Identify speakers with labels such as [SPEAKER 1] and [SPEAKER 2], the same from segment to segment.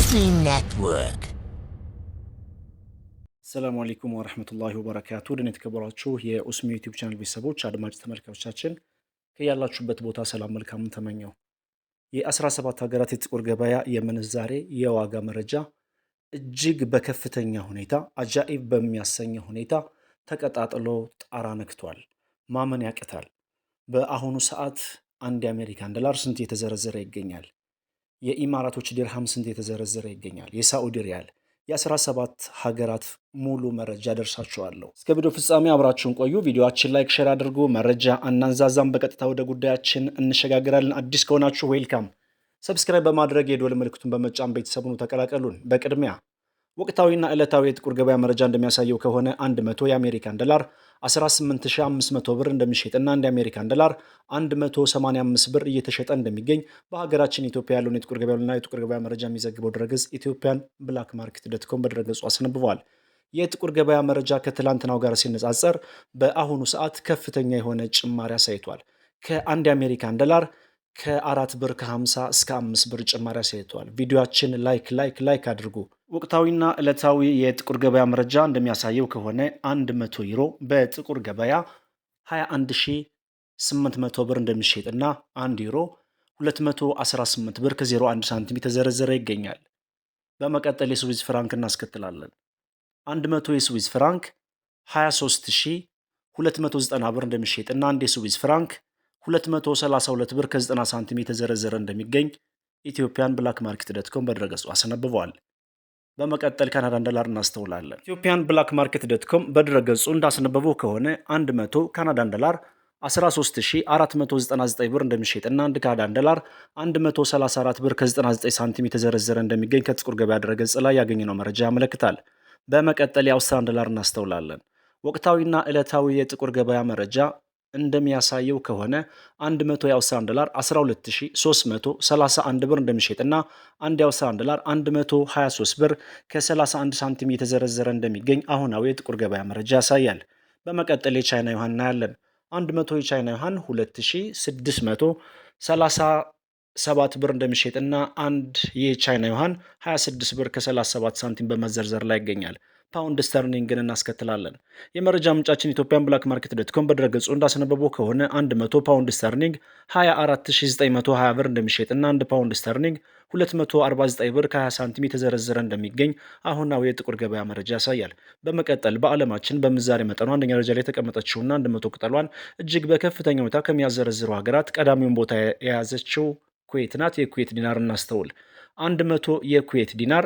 [SPEAKER 1] Muslim Network.
[SPEAKER 2] ሰላም አለይኩም ወራህመቱላሂ ወበረካቱ። ደህና የተከበራችሁ የኡስሚ ዩቲዩብ ቻናል ቤተሰቦች አድማጭ ተመልካቾቻችን ከያላችሁበት ቦታ ሰላም መልካሙን ተመኘው። የ17 ሀገራት የጥቁር ገበያ የምንዛሬ የዋጋ መረጃ እጅግ በከፍተኛ ሁኔታ አጃኢብ በሚያሰኝ ሁኔታ ተቀጣጥሎ ጣራ ነክቷል። ማመን ያቅታል። በአሁኑ ሰዓት አንድ የአሜሪካን ዶላር ስንት የተዘረዘረ ይገኛል? የኢማራቶች ዲርሃም ስንት የተዘረዘረ ይገኛል? የሳዑዲ ሪያል የ17 ሀገራት ሙሉ መረጃ ደርሳችኋለሁ። እስከ ቪዲዮ ፍጻሜ አብራችሁን ቆዩ። ቪዲዮአችን ላይክ፣ ሼር አድርጉ። መረጃ አናንዛዛም። በቀጥታ ወደ ጉዳያችን እንሸጋግራለን። አዲስ ከሆናችሁ ዌልካም፣ ሰብስክራይብ በማድረግ የደወል ምልክቱን በመጫን ቤተሰቡን ተቀላቀሉን። በቅድሚያ ወቅታዊና ዕለታዊ የጥቁር ገበያ መረጃ እንደሚያሳየው ከሆነ 100 የአሜሪካን ዶላር 18500 ብር እንደሚሸጥና አንድ የአሜሪካን ዶላር 185 ብር እየተሸጠ እንደሚገኝ በሀገራችን ኢትዮጵያ ያለውን የጥቁር ገበያና የጥቁር ገበያ መረጃ የሚዘግበው ድረገጽ ኢትዮጵያን ብላክ ማርኬት ዶት.ኮም በድረገጹ አስነብቧል። የጥቁር ገበያ መረጃ ከትላንትናው ጋር ሲነጻጸር በአሁኑ ሰዓት ከፍተኛ የሆነ ጭማሪ አሳይቷል። ከአንድ የአሜሪካን ዶላር ከ4 ብር ከ50 እስከ 5 ብር ጭማሪ አሳይቷል። ቪዲዮአችን ላይክ አድርጉ። ወቅታዊና ዕለታዊ የጥቁር ገበያ መረጃ እንደሚያሳየው ከሆነ 100 ዩሮ በጥቁር ገበያ 21800 ብር እንደሚሸጥና 1 ዩሮ 218 ብር ከ01 ሳንቲም የተዘረዘረ ይገኛል። በመቀጠል የስዊዝ ፍራንክ እናስከትላለን። 100 የስዊዝ ፍራንክ 23290 ብር እንደሚሸጥና አንድ የስዊዝ ፍራንክ 232 ብር ከ90 ሳንቲም የተዘረዘረ እንደሚገኝ ኢትዮጵያን ብላክ ማርኬት ዶት.ኮም በድረገጹ አስነብቧል። በመቀጠል ካናዳን ዶላር እናስተውላለን። ኢትዮጵያን ብላክ ማርኬት ዶት.ኮም በድረገጹ እንዳስነበበው ከሆነ 100 ካናዳን ዶላር 13499 ብር እንደሚሸጥና አንድ ካናዳን ዶላር 134 ብር ከ99 ሳንቲም የተዘረዘረ እንደሚገኝ ከጥቁር ገበያ ድረገጽ ላይ ያገኘነው መረጃ ያመለክታል። በመቀጠል የአውስትራሊያን ዶላር እናስተውላለን። ወቅታዊና ዕለታዊ የጥቁር ገበያ መረጃ እንደሚያሳየው ከሆነ 100 የአውስትራሊያን ዶላር 12331 ብር እንደሚሸጥና አንድ የአውስትራሊያን ዶላር 123 ብር ከ31 ሳንቲም የተዘረዘረ እንደሚገኝ አሁናዊ የጥቁር ገበያ መረጃ ያሳያል። በመቀጠል የቻይና ዩዋን እናያለን። 100 የቻይና ዩዋን 2637 ብር እንደሚሸጥና አንድ የቻይና ዩዋን 26 ብር ከ37 ሳንቲም በመዘርዘር ላይ ይገኛል። ፓውንድ ስተርሊንግን እናስከትላለን። የመረጃ ምንጫችን ኢትዮጵያን ብላክ ማርኬት ዶት.ኮም በድረገጹ እንዳስነበበው ከሆነ 100 ፓውንድ ስተርሊንግ 24920 ብር እንደሚሸጥና 1 ፓውንድ ስተርሊንግ 249 ብር ከ20 ሳንቲም የተዘረዘረ እንደሚገኝ አሁናዊ የጥቁር ገበያ መረጃ ያሳያል። በመቀጠል በዓለማችን በምንዛሬ መጠኑ አንደኛ ደረጃ ላይ የተቀመጠችውና 100 ቅጠሏን እጅግ በከፍተኛ ሁኔታ ከሚያዘረዝሩ ሀገራት ቀዳሚውን ቦታ የያዘችው ኩዌት ናት። የኩዌት ዲናር እናስተውል። 100 የኩዌት ዲናር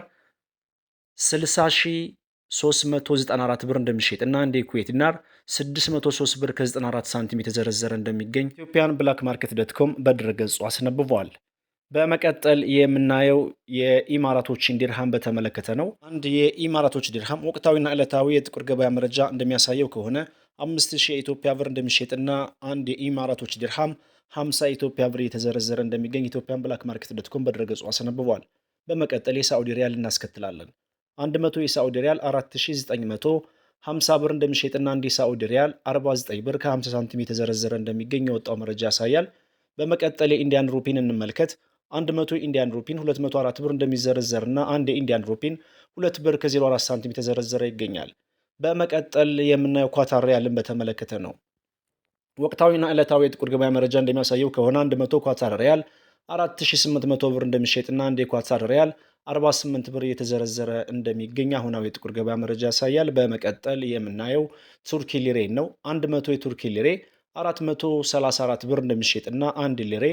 [SPEAKER 2] 30394 ብር እንደሚሸጥ እና አንድ የኩዌት ዲናር 603 ብር ከ94 ሳንቲም የተዘረዘረ እንደሚገኝ ኢትዮጵያን ብላክ ማርኬት ዶት.ኮም በድረገጹ አስነብቧል። በመቀጠል የምናየው የኢማራቶችን ዲርሃም በተመለከተ ነው። አንድ የኢማራቶች ዲርሃም ወቅታዊና ዕለታዊ የጥቁር ገበያ መረጃ እንደሚያሳየው ከሆነ 5000 የኢትዮጵያ ብር እንደሚሸጥና አንድ የኢማራቶች ዲርሃም 50 የኢትዮጵያ ብር የተዘረዘረ እንደሚገኝ ኢትዮጵያን ብላክ ማርኬት ዶት.ኮም በድረገጹ አስነብቧል። በመቀጠል የሳዑዲ ሪያል እናስከትላለን። 100 የሳዑዲ ሪያል 4950 ብር እንደሚሸጥና አንድ የሳዑዲ ሪያል 49 ብር ከ50 ሳንቲም የተዘረዘረ እንደሚገኝ የወጣው መረጃ ያሳያል። በመቀጠል የኢንዲያን ሩፒን እንመልከት። 100 የኢንዲያን ሩፒን 204 ብር እንደሚዘረዘርና አንድ የኢንዲያን ሩፒን 2 ብር ከ04 ሳንቲም የተዘረዘረ ይገኛል። በመቀጠል የምናየው ኳታር ሪያልን በተመለከተ ነው። ወቅታዊና ዕለታዊ የጥቁር ገበያ መረጃ እንደሚያሳየው ከሆነ 100 ኳታር ሪያል 4800 ብር እንደሚሸጥና አንድ የኳታር ሪያል 48 ብር የተዘረዘረ እንደሚገኝ አሁናዊ የጥቁር ገበያ መረጃ ያሳያል። በመቀጠል የምናየው ቱርኪ ሊሬን ነው። 100 የቱርኪ ሊሬ 434 ብር እንደሚሸጥና አንድ ሊሬ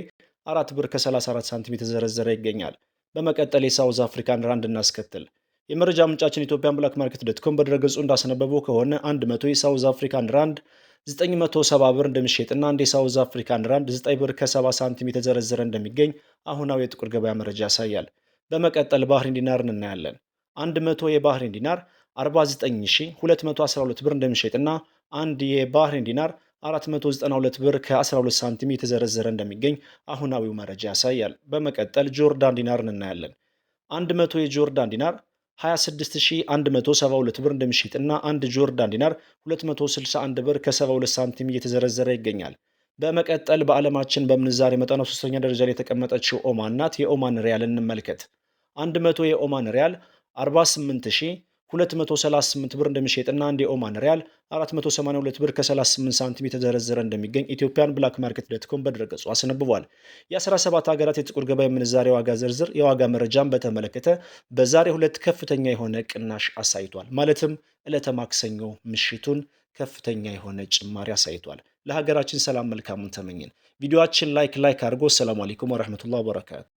[SPEAKER 2] 4 ብር ከ34 ሳንቲም የተዘረዘረ ይገኛል። በመቀጠል የሳውዝ አፍሪካን ራንድ እናስከትል። የመረጃ ምንጫችን ኢትዮጵያን ብላክ ማርኬት ዶት.ኮም በድረገጹ እንዳስነበበው ከሆነ 100 የሳውዝ አፍሪካን ራንድ 970 ብር እንደሚሸጥና አንድ የሳውዝ አፍሪካን ራንድ 9 ብር ከ70 ሳንቲም የተዘረዘረ እንደሚገኝ አሁናዊ የጥቁር ገበያ መረጃ ያሳያል። በመቀጠል ባህሪን ዲናርን እናያለን። 100 የባህሪን ዲናር 49212 ብር እንደሚሸጥና አንድ የባህሪን ዲናር 492 ብር ከ12 ሳንቲም የተዘረዘረ እንደሚገኝ አሁናዊው መረጃ ያሳያል። በመቀጠል ጆርዳን ዲናርን እናያለን። 100 የጆርዳን ዲናር 26172 ብር እንደሚሸጥና አንድ ጆርዳን ዲናር 261 ብር ከ72 ሳንቲም እየተዘረዘረ ይገኛል። በመቀጠል በዓለማችን በምንዛሬ መጠኗ ሶስተኛ ደረጃ ላይ የተቀመጠችው ኦማን ናት። የኦማን ሪያል እንመልከት። 100 የኦማን ሪያል 48238 ብር እንደሚሸጥና አንድ የኦማን ሪያል 482 ብር ከ38 ሳንቲም የተዘረዘረ እንደሚገኝ ኢትዮጵያን ብላክ ማርኬት ዶትኮም በድረገጹ አስነብቧል። የ17 ሀገራት የጥቁር ገበያ ምንዛሬ ዋጋ ዝርዝር የዋጋ መረጃን በተመለከተ በዛሬ ሁለት ከፍተኛ የሆነ ቅናሽ አሳይቷል። ማለትም ዕለተ ማክሰኞ ምሽቱን ከፍተኛ የሆነ ጭማሪ አሳይቷል። ለሀገራችን ሰላም መልካሙን ተመኘን። ቪዲዮአችን ላይክ አድርጎ ሰላም አለይኩም ወራህመቱላሂ ወበረካቱ።